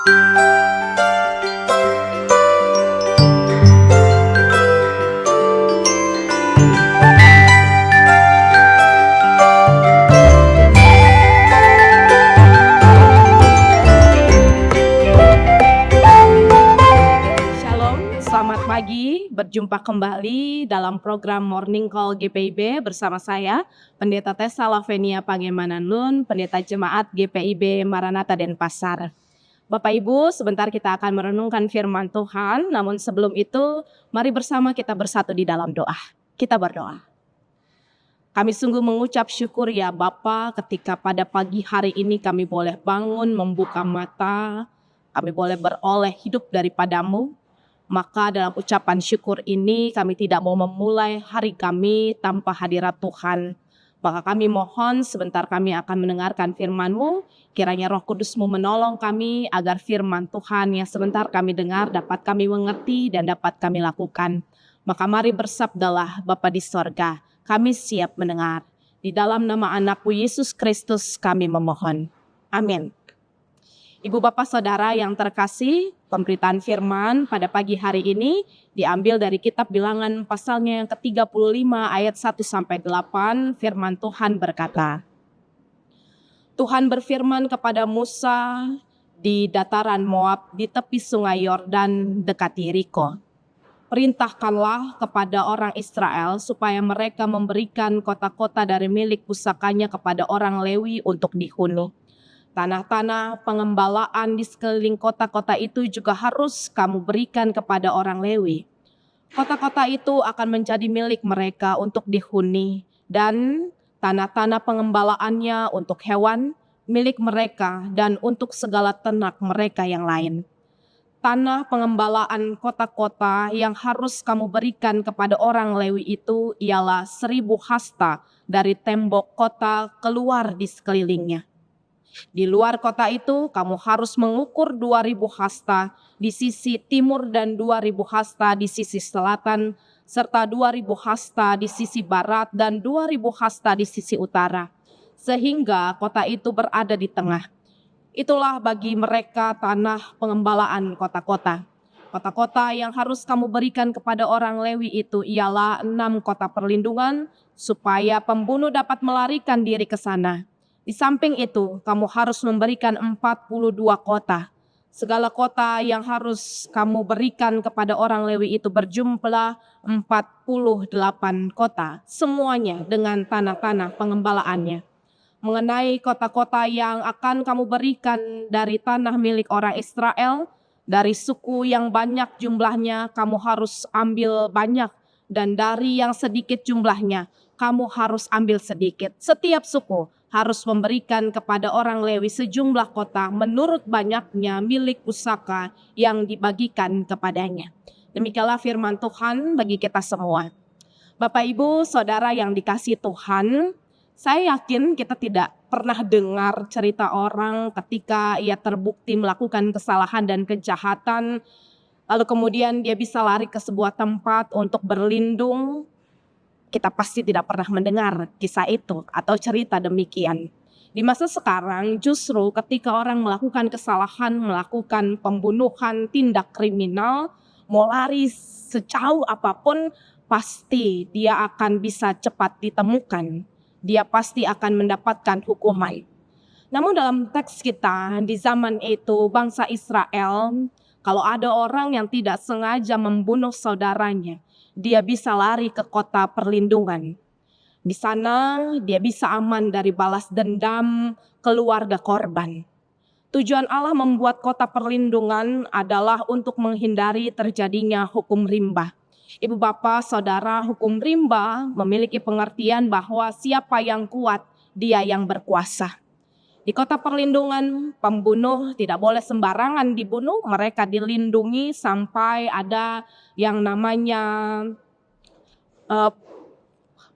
Shalom, selamat pagi. Berjumpa kembali dalam program Morning Call GPIB bersama saya, Pendeta Tessa Lavenia Pangemananlun, Pendeta Jemaat GPIB Maranatha Denpasar. Bapak Ibu, sebentar kita akan merenungkan firman Tuhan, namun sebelum itu, mari bersama kita bersatu di dalam doa. Kita berdoa. Kami sungguh mengucap syukur ya Bapa, ketika pada pagi hari ini kami boleh bangun, membuka mata, kami boleh beroleh hidup daripadamu. Maka dalam ucapan syukur ini kami tidak mau memulai hari kami tanpa hadirat Tuhan. Maka kami mohon sebentar kami akan mendengarkan firman-Mu, kiranya Roh Kudus-Mu menolong kami agar firman Tuhan yang sebentar kami dengar dapat kami mengerti dan dapat kami lakukan. Maka mari bersabdalah Bapa di sorga, kami siap mendengar. Di dalam nama anak-Mu Yesus Kristus kami memohon. Amin. Ibu bapak saudara yang terkasih, pemberitaan firman pada pagi hari ini diambil dari kitab Bilangan pasalnya yang ke-35 ayat 1-8. Firman Tuhan berkata, Tuhan berfirman kepada Musa di dataran Moab di tepi sungai Yordan dekat Yeriko. Perintahkanlah kepada orang Israel supaya mereka memberikan kota-kota dari milik pusakanya kepada orang Lewi untuk dihuni. Tanah-tanah pengembalaan di sekeliling kota-kota itu juga harus kamu berikan kepada orang Lewi. Kota-kota itu akan menjadi milik mereka untuk dihuni dan tanah-tanah pengembalaannya untuk hewan milik mereka dan untuk segala ternak mereka yang lain. Tanah pengembalaan kota-kota yang harus kamu berikan kepada orang Lewi itu ialah 1.000 hasta dari tembok kota keluar di sekelilingnya. Di luar kota itu kamu harus mengukur 2.000 hasta di sisi timur dan 2.000 hasta di sisi selatan, serta 2.000 hasta di sisi barat dan 2.000 hasta di sisi utara, sehingga kota itu berada di tengah. Itulah bagi mereka tanah pengembalaan kota-kota. Kota-kota yang harus kamu berikan kepada orang Lewi itu ialah 6 kota perlindungan, supaya pembunuh dapat melarikan diri ke sana. Di samping itu, kamu harus memberikan 42 kota. Segala kota yang harus kamu berikan kepada orang Lewi itu berjumlah 48 kota, semuanya dengan tanah-tanah pengembalaannya. Mengenai kota-kota yang akan kamu berikan dari tanah milik orang Israel, dari suku yang banyak jumlahnya, kamu harus ambil banyak, dan dari yang sedikit jumlahnya, kamu harus ambil sedikit. Setiap suku harus memberikan kepada orang Lewi sejumlah kota menurut banyaknya milik pusaka yang dibagikan kepadanya. Demikianlah firman Tuhan bagi kita semua. Bapak Ibu Saudara yang dikasihi Tuhan, saya yakin kita tidak pernah dengar cerita orang ketika ia terbukti melakukan kesalahan dan kejahatan, lalu kemudian dia bisa lari ke sebuah tempat untuk berlindung. Kita pasti tidak pernah mendengar kisah itu atau cerita demikian. Di masa sekarang justru ketika orang melakukan kesalahan, melakukan pembunuhan, tindak kriminal, mau lari sejauh apapun, pasti dia akan bisa cepat ditemukan. Dia pasti akan mendapatkan hukuman. Namun dalam teks kita di zaman itu bangsa Israel, kalau ada orang yang tidak sengaja membunuh saudaranya, dia bisa lari ke kota perlindungan. Di sana dia bisa aman dari balas dendam keluarga korban. Tujuan Allah membuat kota perlindungan adalah untuk menghindari terjadinya hukum rimba. Ibu bapak saudara, hukum rimba memiliki pengertian bahwa siapa yang kuat, dia yang berkuasa. Di kota perlindungan, pembunuh tidak boleh sembarangan dibunuh, mereka dilindungi sampai ada yang namanya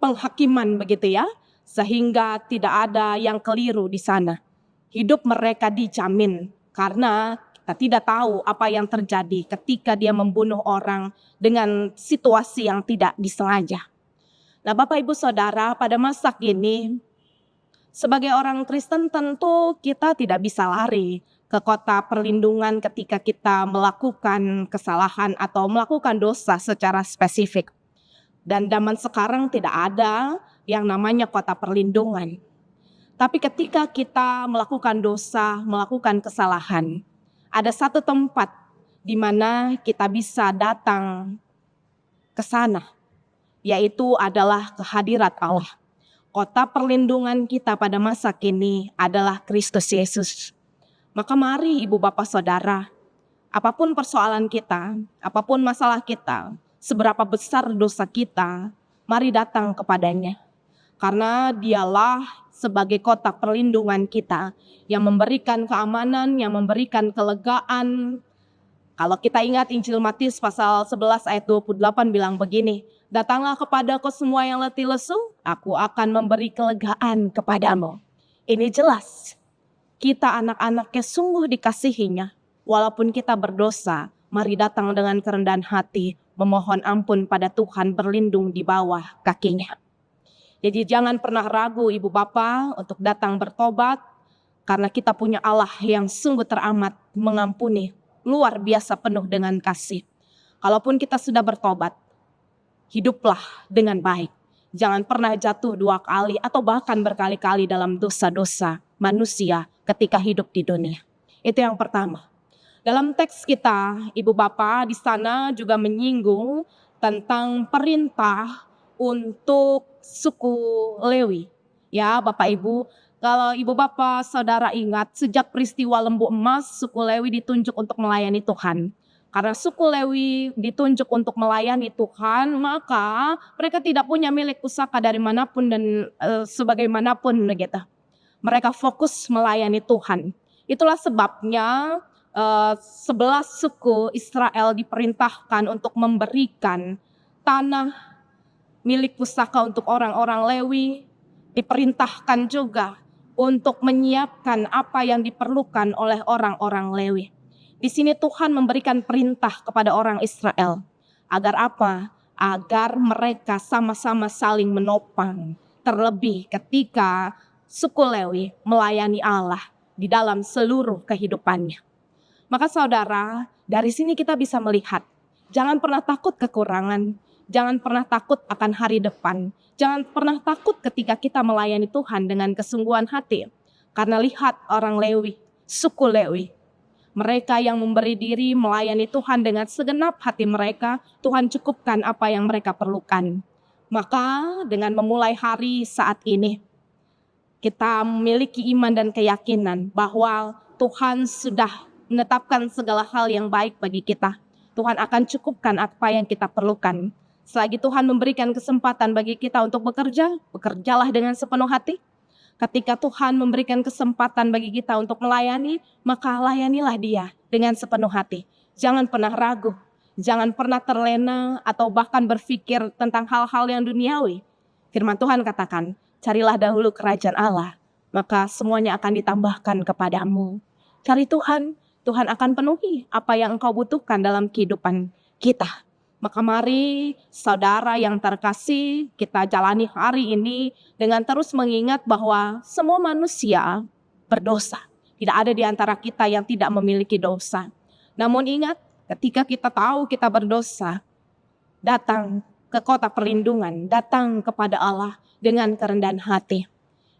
penghakiman begitu ya, sehingga tidak ada yang keliru di sana. Hidup mereka dijamin karena kita tidak tahu apa yang terjadi ketika dia membunuh orang dengan situasi yang tidak disengaja. Nah, Bapak Ibu Saudara, pada masa kini sebagai orang Kristen tentu kita tidak bisa lari ke kota perlindungan ketika kita melakukan kesalahan atau melakukan dosa secara spesifik. Dan zaman sekarang tidak ada yang namanya kota perlindungan. Tapi ketika kita melakukan dosa, melakukan kesalahan, ada satu tempat di mana kita bisa datang ke sana, yaitu adalah kehadirat Allah. Kota perlindungan kita pada masa kini adalah Kristus Yesus. Maka mari ibu bapak saudara, apapun persoalan kita, apapun masalah kita, seberapa besar dosa kita, mari datang kepadanya. Karena dialah sebagai kota perlindungan kita yang memberikan keamanan, yang memberikan kelegaan. Kalau kita ingat Injil Matius pasal 11 ayat 28 bilang begini, datanglah kepadaku semua yang letih lesu, aku akan memberi kelegaan kepadamu. Ini jelas, kita anak-anaknya sungguh dikasihinya. Walaupun kita berdosa, mari datang dengan kerendahan hati, memohon ampun pada Tuhan, berlindung di bawah kakinya. Jadi jangan pernah ragu ibu bapak untuk datang bertobat, karena kita punya Allah yang sungguh teramat mengampuni, luar biasa penuh dengan kasih. Kalaupun kita sudah bertobat, hiduplah dengan baik. Jangan pernah jatuh 2 kali atau bahkan berkali-kali dalam dosa-dosa manusia ketika hidup di dunia. Itu yang pertama. Dalam teks kita, ibu bapak di sana juga menyinggung tentang perintah untuk suku Lewi. Ya, Bapak Ibu, kalau ibu bapak saudara ingat, sejak peristiwa lembu emas, suku Lewi ditunjuk untuk melayani Tuhan. Karena suku Lewi ditunjuk untuk melayani Tuhan, maka mereka tidak punya milik pusaka dari manapun dan sebagaimanapun gitu. Mereka fokus melayani Tuhan. Itulah sebabnya 11 suku Israel diperintahkan untuk memberikan tanah milik pusaka untuk orang-orang Lewi. Diperintahkan juga untuk menyiapkan apa yang diperlukan oleh orang-orang Lewi. Di sini Tuhan memberikan perintah kepada orang Israel. Agar apa? Agar mereka sama-sama saling menopang. Terlebih ketika suku Lewi melayani Allah di dalam seluruh kehidupannya. Maka saudara, dari sini kita bisa melihat, jangan pernah takut kekurangan. Jangan pernah takut akan hari depan. Jangan pernah takut ketika kita melayani Tuhan dengan kesungguhan hati. Karena lihat orang Lewi, suku Lewi. Mereka yang memberi diri melayani Tuhan dengan segenap hati mereka, Tuhan cukupkan apa yang mereka perlukan. Maka dengan memulai hari saat ini, kita memiliki iman dan keyakinan bahwa Tuhan sudah menetapkan segala hal yang baik bagi kita. Tuhan akan cukupkan apa yang kita perlukan. Selagi Tuhan memberikan kesempatan bagi kita untuk bekerja, bekerjalah dengan sepenuh hati. Ketika Tuhan memberikan kesempatan bagi kita untuk melayani, maka layanilah Dia dengan sepenuh hati. Jangan pernah ragu, jangan pernah terlena atau bahkan berpikir tentang hal-hal yang duniawi. Firman Tuhan katakan, carilah dahulu kerajaan Allah, maka semuanya akan ditambahkan kepadamu. Cari Tuhan, Tuhan akan penuhi apa yang engkau butuhkan dalam kehidupan kita. Maka mari saudara yang terkasih, kita jalani hari ini dengan terus mengingat bahwa semua manusia berdosa. Tidak ada di antara kita yang tidak memiliki dosa. Namun ingat, ketika kita tahu kita berdosa, datang ke kota perlindungan, datang kepada Allah dengan kerendahan hati.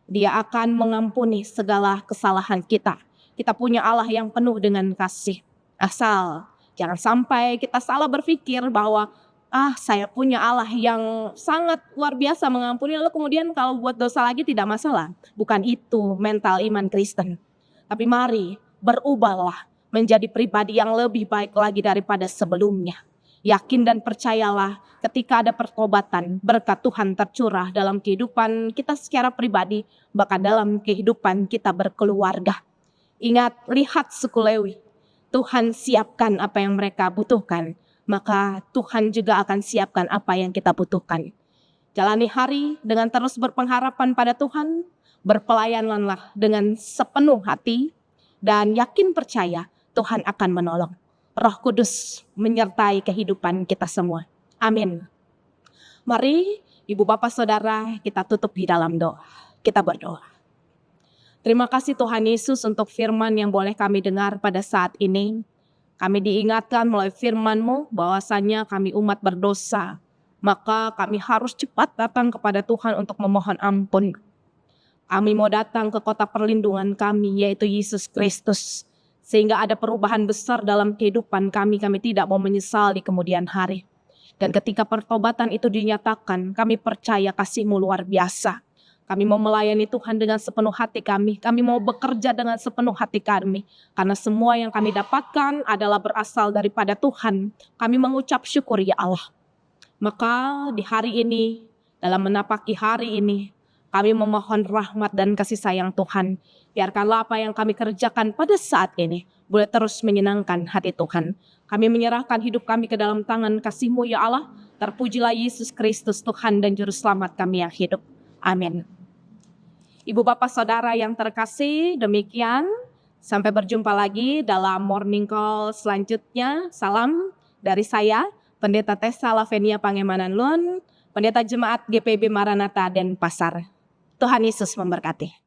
Dia akan mengampuni segala kesalahan kita. Kita punya Allah yang penuh dengan kasih. Asal jangan sampai kita salah berpikir bahwa saya punya Allah yang sangat luar biasa mengampuni, lalu kemudian kalau buat dosa lagi tidak masalah. Bukan itu mental iman Kristen. Tapi mari berubahlah menjadi pribadi yang lebih baik lagi daripada sebelumnya. Yakin dan percayalah ketika ada pertobatan, berkat Tuhan tercurah dalam kehidupan kita secara pribadi, bahkan dalam kehidupan kita berkeluarga. Ingat, lihat suku Lewi. Tuhan siapkan apa yang mereka butuhkan, maka Tuhan juga akan siapkan apa yang kita butuhkan. Jalani hari dengan terus berpengharapan pada Tuhan, berpelayananlah dengan sepenuh hati, dan yakin percaya Tuhan akan menolong. Roh Kudus menyertai kehidupan kita semua. Amin. Mari Ibu Bapak Saudara kita tutup di dalam doa. Kita berdoa. Terima kasih Tuhan Yesus untuk firman yang boleh kami dengar pada saat ini. Kami diingatkan melalui firman-Mu bahwasanya kami umat berdosa. Maka kami harus cepat datang kepada Tuhan untuk memohon ampun. Kami mau datang ke kota perlindungan kami, yaitu Yesus Kristus. Sehingga ada perubahan besar dalam kehidupan kami tidak mau menyesal di kemudian hari. Dan ketika pertobatan itu dinyatakan, kami percaya kasih-Mu luar biasa. Kami mau melayani Tuhan dengan sepenuh hati kami mau bekerja dengan sepenuh hati kami. Karena semua yang kami dapatkan adalah berasal daripada Tuhan. Kami mengucap syukur ya Allah. Maka di hari ini, dalam menapaki hari ini, kami memohon rahmat dan kasih sayang Tuhan. Biarkanlah apa yang kami kerjakan pada saat ini boleh terus menyenangkan hati Tuhan. Kami menyerahkan hidup kami ke dalam tangan kasih-Mu ya Allah. Terpujilah Yesus Kristus Tuhan dan Juru Selamat kami yang hidup. Amin. Ibu bapak saudara yang terkasih, demikian. Sampai berjumpa lagi dalam morning call selanjutnya. Salam dari saya, Pendeta Tessa Lavenia Pangemanan Lun, Pendeta Jemaat GPIB Maranatha Denpasar. Tuhan Yesus memberkati.